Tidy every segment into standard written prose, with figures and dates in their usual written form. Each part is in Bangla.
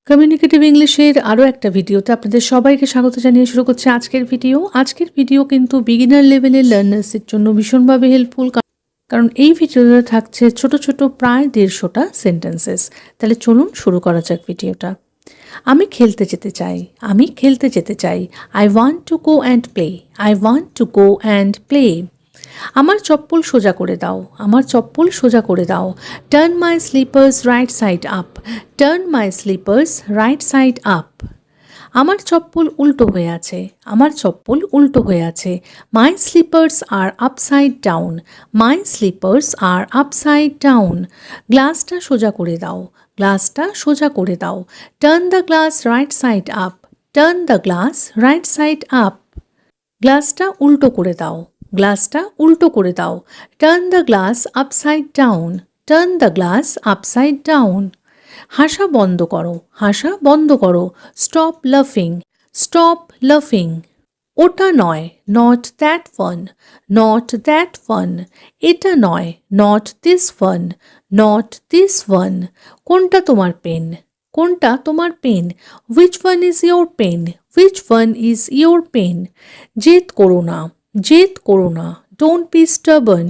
কমিউনিকেটিভ ইংলিশের আরও একটা ভিডিওতে আপনাদের সবাইকে স্বাগত জানিয়ে শুরু করছে আজকের ভিডিও। আজকের ভিডিও কিন্তু বিগিনার লেভেলের লার্নার্সের জন্য ভীষণভাবে হেল্পফুল, কারণ এই ভিডিওতে থাকছে ছোট ছোট প্রায় 150টা সেন্টেন্সেস। তাহলে চলুন শুরু করা যাক ভিডিওটা। আমি খেলতে যেতে চাই, আমি খেলতে যেতে চাই। I want to go and play, I want to go and play. আমার চপ্পল সোজা করে দাও, আমার চপ্পল সোজা করে দাও। Turn my slippers right side up, turn my slippers right side up. আমার চপ্পল উল্টো হয়ে আছে, আমার চপ্পল উল্টো হয়ে আছে। মাই স্লিপার্স আর আপসাইড ডাউন, মাই স্লিপার্স আর আপসাইড ডাউন। গ্লাসটা সোজা করে দাও, গ্লাসটা সোজা করে দাও। Turn the glass right side up, turn the glass right side up. গ্লাসটা উল্টো করে দাও, গ্লাসটা উল্টো করে দাও। Turn the glass upside down, turn the glass upside down. হাসা বন্ধ করো, হাসা বন্ধ করো। স্টপ লাফিং, স্টপ লাফিং। ওটা নয়, not that fun, not that fun. এটা নয়, not this fun, not this one. কোনটা তোমার পেন, কোনটা তোমার pen? Which one is your pen, which one is your pen? জেদ করো না, জেদ করো না। Don't be stubborn,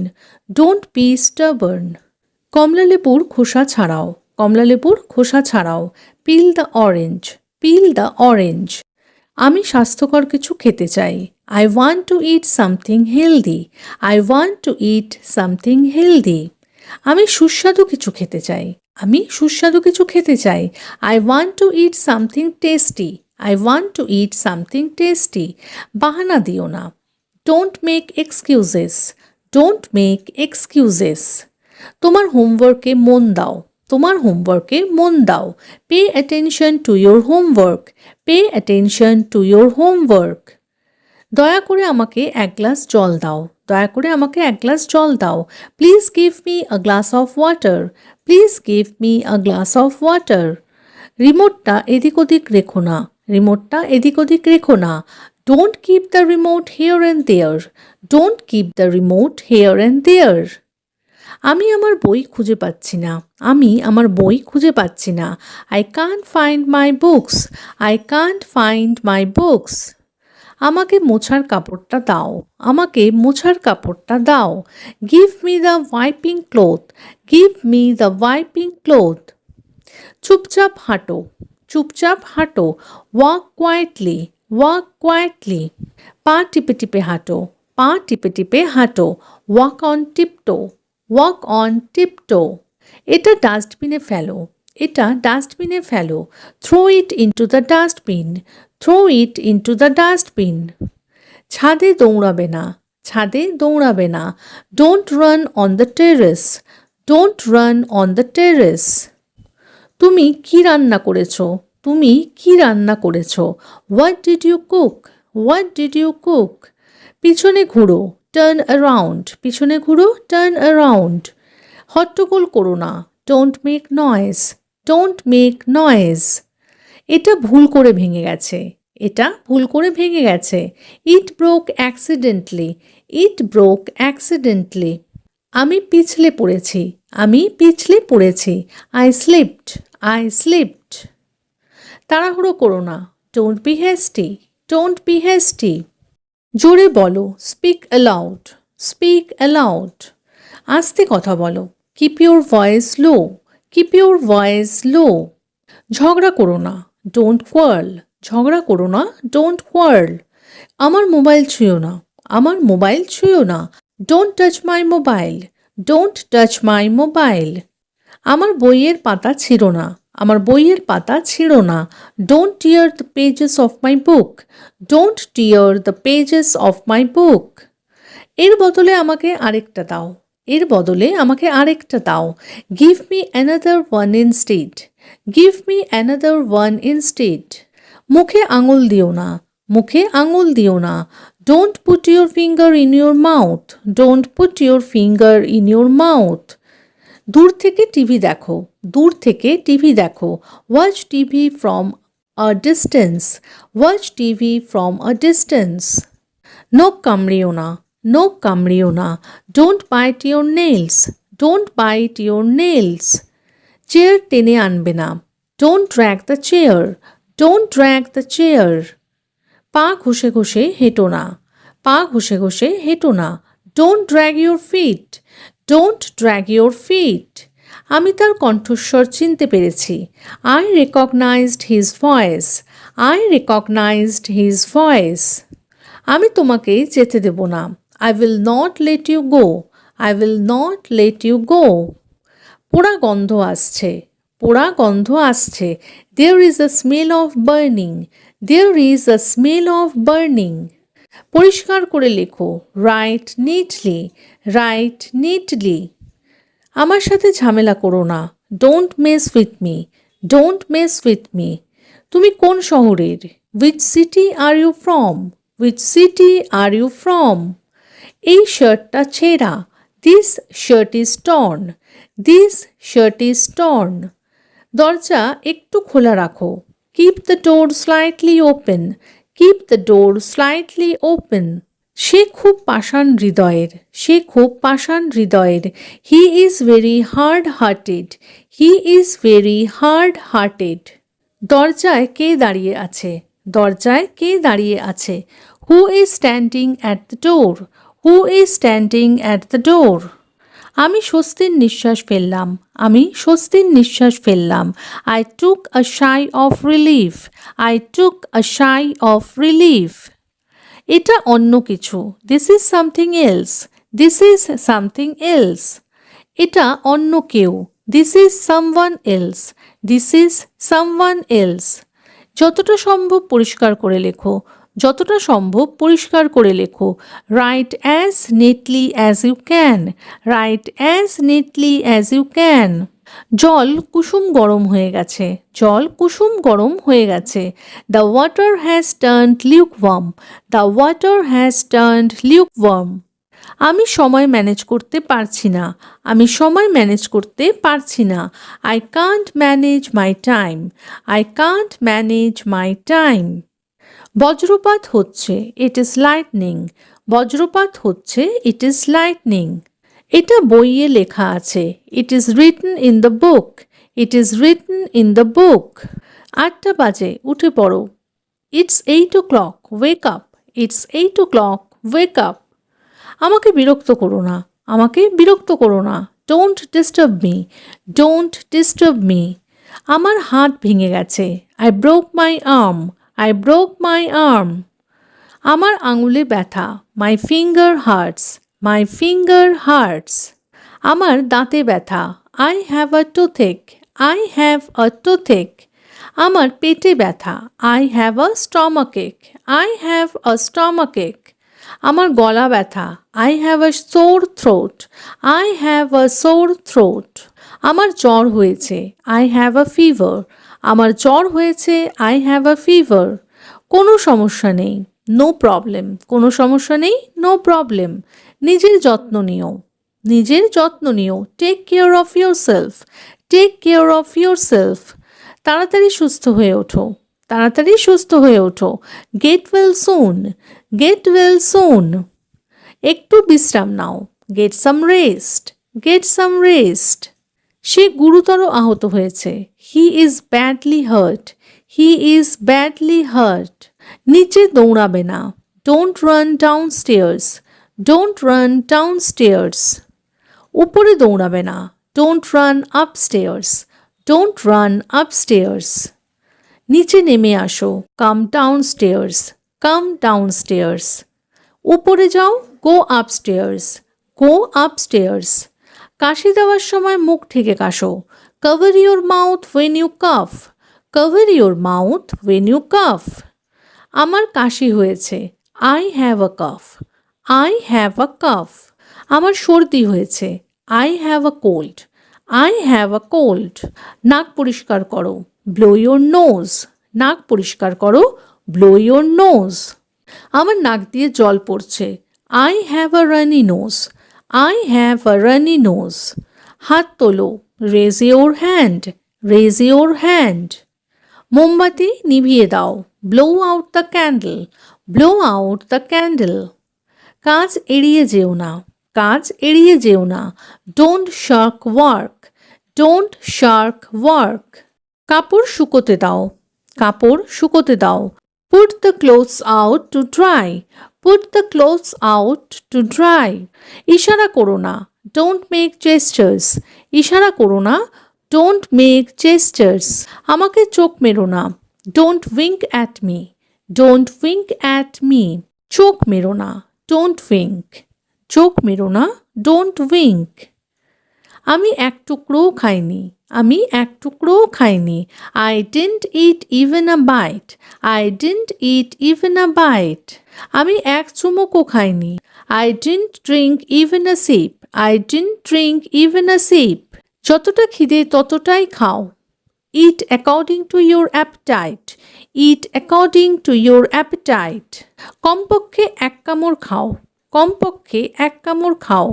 don't be stubborn. কমলা লেবুর খোসা ছাড়াও, কমলা লেবুর খোসা ছাড়াও। Peel the orange, peel the orange. আমি স্বাস্থ্যকর কিছু খেতে চাই। I want to eat something healthy, I want to eat something healthy. আমি সুস্বাদু কিছু খেতে চাই, আমি সুস্বাদু কিছু খেতে চাই। I want to eat something tasty, I want to eat something tasty. বাহানা দিও না। Don't make excuses, don't make excuses. তোমার হোমওয়ার্কে মন দাও, তোমার হোমওয়ার্কে মন দাও। Pay attention to your homework, pay attention to your homework. দয়া করে আমাকে এক গ্লাস জল দাও, দয়া করে আমাকে এক গ্লাস জল দাও। Please give me a glass of water, please give me a glass of water. রিমোটটা এদিক ওদিক রেখো না, রিমোটটা এদিক ওদিক রেখো না। Don't keep the remote here and there, don't keep the remote here and there. আমি আমার বই খুঁজে পাচ্ছি না, আমি আমার বই খুঁজে পাচ্ছি না। I can't find my books, I can't find my books. আমাকে মোছার কাপড়টা দাও, আমাকে মোছার কাপড়টা দাও। Give me the wiping cloth, give me the wiping cloth. চুপচাপ হাঁটো, চুপচাপ হাঁটো। Walk quietly, walk quietly. পা টিপে টিপে হাঁটো, পা টিপে টিপে হাঁটো। Walk on tiptoe, walk on tiptoe. এটা ডাস্টবিনে ফেলো, এটা ডাস্টবিনে ফেলো। Throw it into the dustbin, throw it into the dustbin. ছাদে দৌড়াবে না, ছাদে দৌড়াবে না। Don't run on the terrace, don't run on the terrace. তুমি কি রান্না করেছো, তুমি কি রান্না করেছো? What did you cook, what did you cook? পিছনে ঘুরো, টার্ন অ্যারাউন্ড, পিছনে ঘুরো, টার্ন অ্যারাউন্ড। হট্টগোল করো না, don't make noise, don't make noise. এটা ভুল করে ভেঙে গেছে, এটা ভুল করে ভেঙে গেছে। It broke accidentally, it broke accidentally. আমি পিছলে পড়েছি, আমি পিছলে পড়েছি। I slipped, I slipped. তাড়াহুড়ো করো না, don't be hasty, don't be hasty. জোরে বলো, স্পিক অ্যালাউড, স্পিক অ্যালাউড। আস্তে কথা বলো, keep your voice low, keep your voice low. ঝগড়া করো না, ডোন্ট কোয়ার্ল, ঝগড়া করো না, ডোন্ট কোয়ার্ল। আমার মোবাইল ছুঁয়ো না, আমার মোবাইল ছুঁয়ো না। Don't touch my mobile, don't touch my mobile. আমার বইয়ের পাতা ছিঁড়ো না, আমার বইয়ের পাতা ছিঁড়ো না। Don't tear the pages of my book, don't tear the pages of my book. এর বদলে আমাকে আরেকটা দাও, এর বদলে আমাকে আরেকটা দাও। Give me another one instead, give me another one instead. মুখে আঙুল দিও না, মুখে আঙুল দিও না। Don't put your finger in your mouth, don't put your finger in your mouth. দূর থেকে টিভি দেখো, দূর থেকে টিভি দেখো। Watch TV from a distance, watch TV from a distance. নখ কামড়িও না, নখ কামড়িও না। Don't bite your nails, don't bite your nails. Chair টেনে আনবে না, Don't drag the chair. Don't drag the chair. পা ঘষে ঘষে হেঁটো না। পা ঘষে ঘষে হেঁটো না। Don't drag your feet. Don't drag your feet. আমি তার কণ্ঠস্বর চিনতে পেরেছি। I recognized his voice. I recognized his voice. আমি তোমাকে যেতে দেব না। I will not let you go. I will not let you go. পোড়া গন্ধ আসছে। পোড়া গন্ধ আসছে। There is a smell of burning. There is a smell of burning. পরিষ্কার করে লেখো। Write neatly. Write neatly. আমার সাথে ঝামেলা করো না। Don't mess with me. Don't mess with me. তুমি কোন শহরের? Which city are you from? Which city are you from? এই শার্টটা ছেঁড়া। This shirt is torn. This shirt is torn. দরজা একটু খোলা রাখো। Keep the door slightly open. Keep the door slightly open. সে খুব পাষাণ হৃদয়ের। সে খুব পাষাণ হৃদয়ের। He is very hard-hearted. He is very hard-hearted. দরজায় কে দাঁড়িয়ে আছে? দরজায় কে দাঁড়িয়ে আছে? Who is standing at the door? Who is standing at the door? আমি স্বস্তির নিঃশ্বাস ফেললাম। আমি স্বস্তির নিঃশ্বাস ফেললাম। I took a sigh of relief. I took a sigh of relief. এটা অন্য কিছু। This is something else. This is something else. এটা অন্য কেউ। This is someone else. This is someone else. যতটা সম্ভব পরিষ্কার করে লেখো। যতটা সম্ভব পরিষ্কার করে লেখো। Write as neatly as you can. Write as neatly as you can. জল কুসুম গরম হয়ে গেছে। জল কুসুম গরম হয়ে গেছে। The water has turned lukewarm. The water has turned lukewarm. আমি সময় ম্যানেজ করতে পারছি না। আমি সময় ম্যানেজ করতে পারছি না। I can't manage my time. I can't manage my time. বজ্রপাত হচ্ছে। It is lightning. বজ্রপাত হচ্ছে। It is lightning. এটা বইয়ে লেখা আছে। It is written in the book. It is written in the book. 8টা বাজে, উঠে পড়ো। It's 8 o'clock. Wake up. It's 8 o'clock. Wake up. আমাকে বিরক্ত করো না। আমাকে বিরক্ত করো না। Don't disturb me. Don't disturb me. আমার হাত ভেঙে গেছে। I broke my arm. I broke my arm. আমার আঙুলে ব্যথা। My finger hurts. My finger hurts. আমার দাঁতে ব্যথা। I have a toothache. I have a toothache. আমার পেটে ব্যথা। I have a stomachache. I have a stomachache. আমার গলা ব্যথা। I have a sore throat. I have a sore throat. আমার জ্বর হয়েছে। I have a fever. আমার জ্বর হয়েছে। I have a fever. কোনো সমস্যা নেই। No problem. কোনো সমস্যা নেই। No problem. নিজের যত্ন নিও। নিজের যত্ন নিও। Take care of yourself. Take care of yourself. তাড়াতাড়ি সুস্থ হয়ে ওঠো। তাড়াতাড়ি সুস্থ হয়ে ওঠো। Get well soon. Get well soon. একটু বিশ্রাম নাও। Get some rest. Get some rest. সে গুরুতর আহত হয়েছে। He is badly hurt. He is badly hurt. নিচে দৌড়াবে না। Don't run downstairs. Don't run downstairs. উপরে দৌড়াবে না। Don't run upstairs. Don't run upstairs. নিচে নেমে আসো। Come downstairs. Come downstairs. উপরে যাও। Go upstairs. Go upstairs. কাশি দেওয়ার সময় মুখ ঢেকে কাশো। Cover your mouth when you cough. Cover your mouth when you cough. আমার কাশি হয়েছে। I have a cough. I have a cough. আমার সর্দি হয়েছে। I have a cold. I have a cold. নাক পরিষ্কার করো। Blow your nose. নাক পরিষ্কার করো। Blow your nose. আমার নাক দিয়ে জল পড়ছে। I have a runny nose. I have a runny nose. হাত তোলো। Raise your hand. Raise your hand. মোমবাতি নিভিয়ে দাও। Blow out the candle. Blow out the candle. কাজ এড়িয়ে যেও না। কাজ এড়িয়ে যেও না। Don't shirk work. Don't shirk work. কাপড় শুকোতে দাও, কাপড় শুকোতে দাও। Put the clothes out to dry, put the clothes out to dry. ইশারা করো না, don't make gestures, ইশারা করো না, don't make gestures. আমাকে চোখ মেরো না, don't wink at me, don't wink at me. চোখ মেরো না, don't wink, চোখ মেরো না, don't wink. আমি এক টুকরোও খাইনি, আমি এক টুকরোও খাইনি। I didn't eat even a bite, I didn't eat even a bite. আমি এক চুমুকও খাইনি। I didn't drink even a sip, I didn't drink even a sip. যতটা খিদে ততটাই খাও। Eat according to your appetite, eat according to your appetite. কমপক্ষে এক কামড় খাও, কমপক্ষে এক কামড় খাও।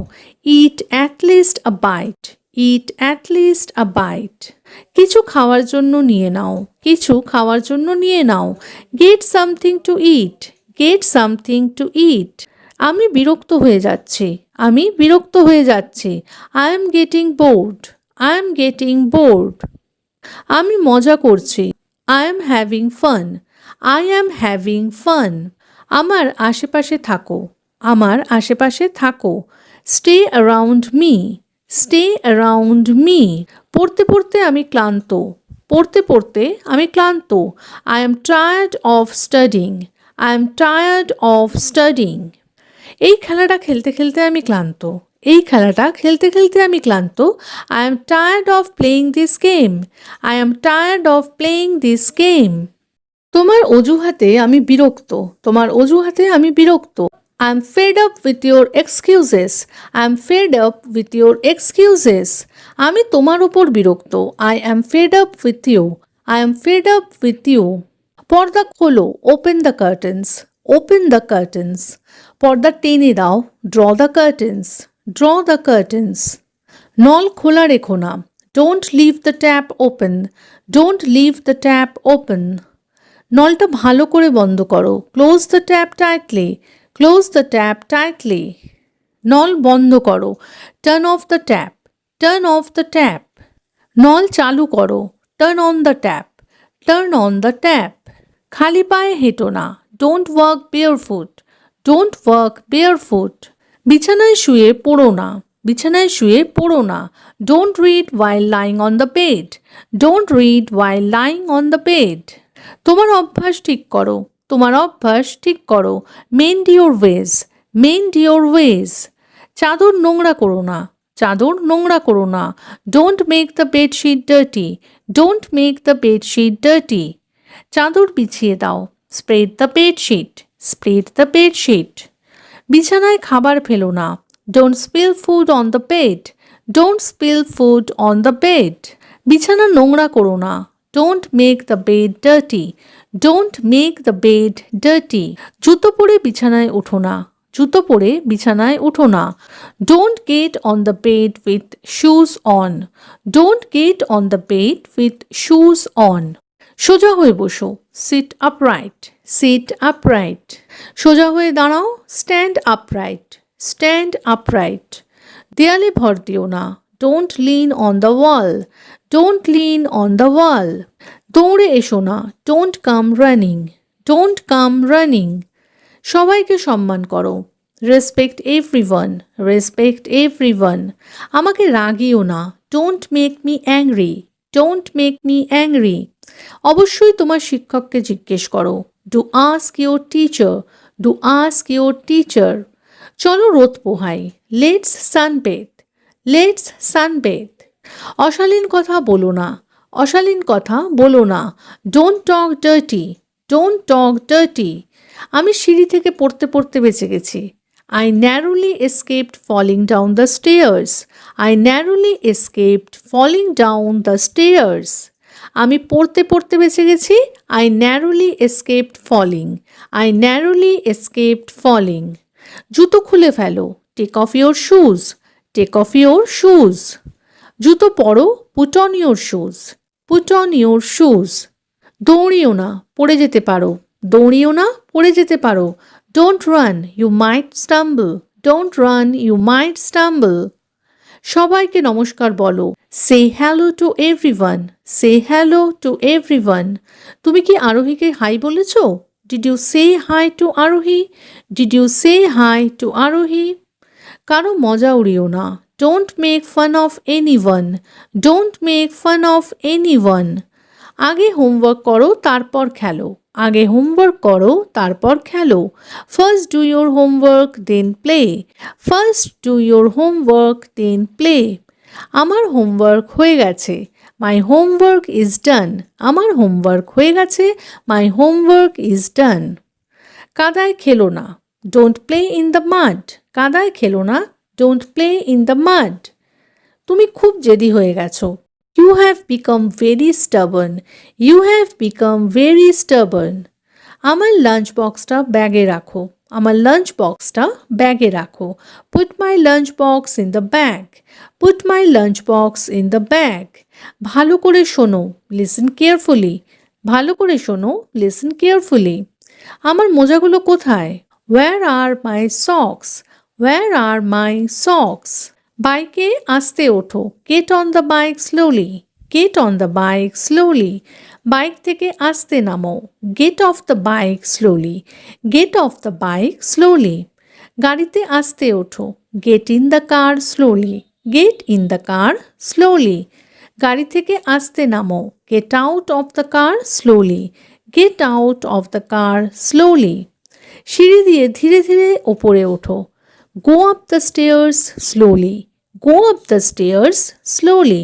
Eat at least a bite, eat at least a bite. কিছু খাওয়ার জন্য নিয়ে নাও, কিছু খাওয়ার জন্য নিয়ে নাও। Get something to eat, get something to eat. আমি বিরক্ত হয়ে যাচ্ছি, আমি বিরক্ত হয়ে যাচ্ছি। I am getting bored, I am getting bored. আমি মজা করছি, I am having fun, I am having fun. আমার আশেপাশে থাকো, আমার আশেপাশে থাকো। Stay around me, stay around me. পড়তে পড়তে আমি ক্লান্ত, পড়তে পড়তে আমি ক্লান্ত। I am tired of studying, I am tired of studying. এই খেলাটা খেলতে খেলতে আমি ক্লান্ত, এই খেলাটা খেলতে খেলতে আমি ক্লান্ত। I am tired of playing this game, I am tired of playing this game. তোমার অজুহাতে আমি বিরক্ত, তোমার অজুহাতে আমি বিরক্ত। I am fed up with your excuses, I am fed up with your excuses. আমি তোমার উপর বিরক্ত। I am fed up with you, I am fed up with you. পর্দা খোলো, open the curtains, open the curtains. পর্দা টেনে দাও, draw the curtains, draw the curtains. নল খোলা রেখো না, don't leave the tap open, don't leave the tap open. নলটা ভালো করে বন্ধ করো, close the tap tightly, close the tap tightly. নল বন্ধ করো, turn off the tap, turn off the tap. নল চালু করো, turn on the tap, turn on the tap. খালি পায়ে হেঁটো না, don't walk barefoot, don't walk barefoot. বিছানায় শুয়ে পড়ো না, বিছানায় শুয়ে পড়ো না। Don't read while lying on the bed, don't read while lying on the bed. তোমার অভ্যাস ঠিক করো, তোমার অভ্যাস ঠিক করো। Mend your ways, mend your ways. চাদর নোংরা করো না, চাদর নোংরা করো না। Don't make the bed sheet dirty, don't make the bed sheet dirty. চাদর বিছিয়ে দাও, spread the bed sheet, spread the bed sheet. বিছানায় খাবার ফেলো না, don't spill food on the bed, don't spill food on the bed. বিছানা নোংরা করো না, don't make the bed dirty, don't make the bed dirty. জুতো পরে বিছানায় ওঠো না, জুতো পরে বিছানায় ওঠো না। Don't get on the bed with shoes on, don't get on the bed with shoes on. সোজা হয়ে বসো, sit upright, sit upright. সোজা হয়ে দাঁড়াও, stand upright, stand upright. দেয়ালে ভর দিও না, don't lean on the wall, don't lean on the wall. দৌড়ে এসো না, don't come running, don't come running. সবাইকে সম্মান করো, respect everyone, respect everyone. আমাকে রাগিও না, don't make me angry, don't make me angry. অবশ্যই তোমার শিক্ষককে জিজ্ঞেস করো, do ask your teacher, do ask your teacher. চলো রোদ পোহাই, let's sunbathe, let's sunbathe. অশালীন কথা বলো না, অশালীন কথা বলো না। Don't talk dirty, don't talk dirty. আমি সিঁড়ি থেকে পড়তে পড়তে বেঁচে গেছি। I narrowly escaped falling down the stairs, I narrowly escaped falling down the stairs. আমি পড়তে পড়তে বেঁচে গেছি। I narrowly escaped falling, I narrowly escaped falling. জুতো খুলে ফেলো, take off your shoes, take off your shoes. জুতো পরো, put on your shoes, put on your shoes. দৌড়িও না, পড়ে যেতে পারো, দৌড়িও না, পড়ে যেতে পারো। Don't run, you might stumble, don't run, you might stumble. সবাইকে নমস্কার বলো। Say hello to everyone, say hello to everyone. তুমি কি আরোহীকে হাই বলেছো? Did you say hi to Arohi? Did you say hi to Arohi? কারো মজা উড়িও না। Don't make fun of anyone, don't make fun of anyone. আগে হোমওয়ার্ক করো তারপর খেলো, আগে হোমওয়ার্ক করো তারপর খেলো। First do your homework then play, first do your homework then play. আমার হোমওয়ার্ক হয়ে গেছে, মাই হোমওয়ার্ক ইজ ডান, আমার হোমওয়ার্ক হয়ে গেছে, মাই হোমওয়ার্ক ইজ ডান। কাদায় খেলো না, don't play in the mud, কাদায় খেলো না, don't play in the mud. তুমি খুব জেদি হয়ে গেছো, you have become very stubborn, you have become very stubborn. আমার লাঞ্চ বক্সটা ব্যাগে রাখো, আমার লাঞ্চ বক্সটা ব্যাগে রাখো। Put my lunch box in the bag, put my lunch box in the bag. ভালো করে শোনো, লিসেন কেয়ারফুলি, ভালো করে শোনো, লিসেন কেয়ারফুলি। আমার মোজাগুলো কোথায়? Where are my socks, where are my socks. বাইকে আস্তে ওঠো, get on the bike slowly, get on the bike slowly. Bike থেকে আস্তে নামো, get off the bike slowly, get off the bike slowly. গাড়িতে আস্তে ওঠো, get in the car slowly, get in the car slowly. গাড়ি থেকে আস্তে নামো, get out of the car slowly, get out of the car slowly. সিঁড়ি দিয়ে ধীরে ধীরে ওপরে ওঠো, go up the stairs slowly, go up the stairs slowly.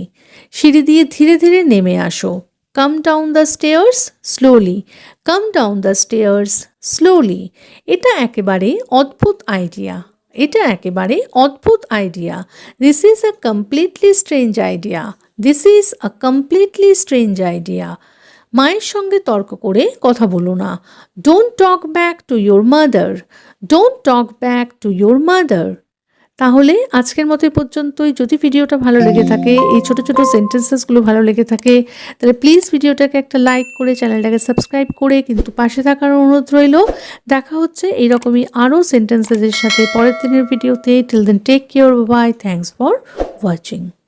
সিঁড়ি দিয়ে ধীরে ধীরে নেমে আসো, come down the stairs slowly, come down the stairs slowly. এটা একেবারে অদ্ভুত আইডিয়া, এটা একেবারে অদ্ভুত idea. This is a completely strange idea, this is a completely strange idea. মায়ের সঙ্গে তর্ক করে কথা বলো না, don't talk back to your mother, don't talk back to your mother. তাহলে আজকের মতো পর্যন্তই। যদি ভিডিওটা ভালো লেগে থাকে, এই ছোট ছোট সেন্টেন্সেসগুলো ভালো লেগে থাকে, তাহলে প্লিজ ভিডিওটাকে একটা লাইক করে চ্যানেলটাকে সাবস্ক্রাইব করে কিন্তু পাশে থাকার অনুরোধ রইল। দেখা হচ্ছে এইরকমই আরও সেন্টেন্সেসের সাথে পরের দিনের ভিডিওতে। Till then take care, bye, thanks for watching.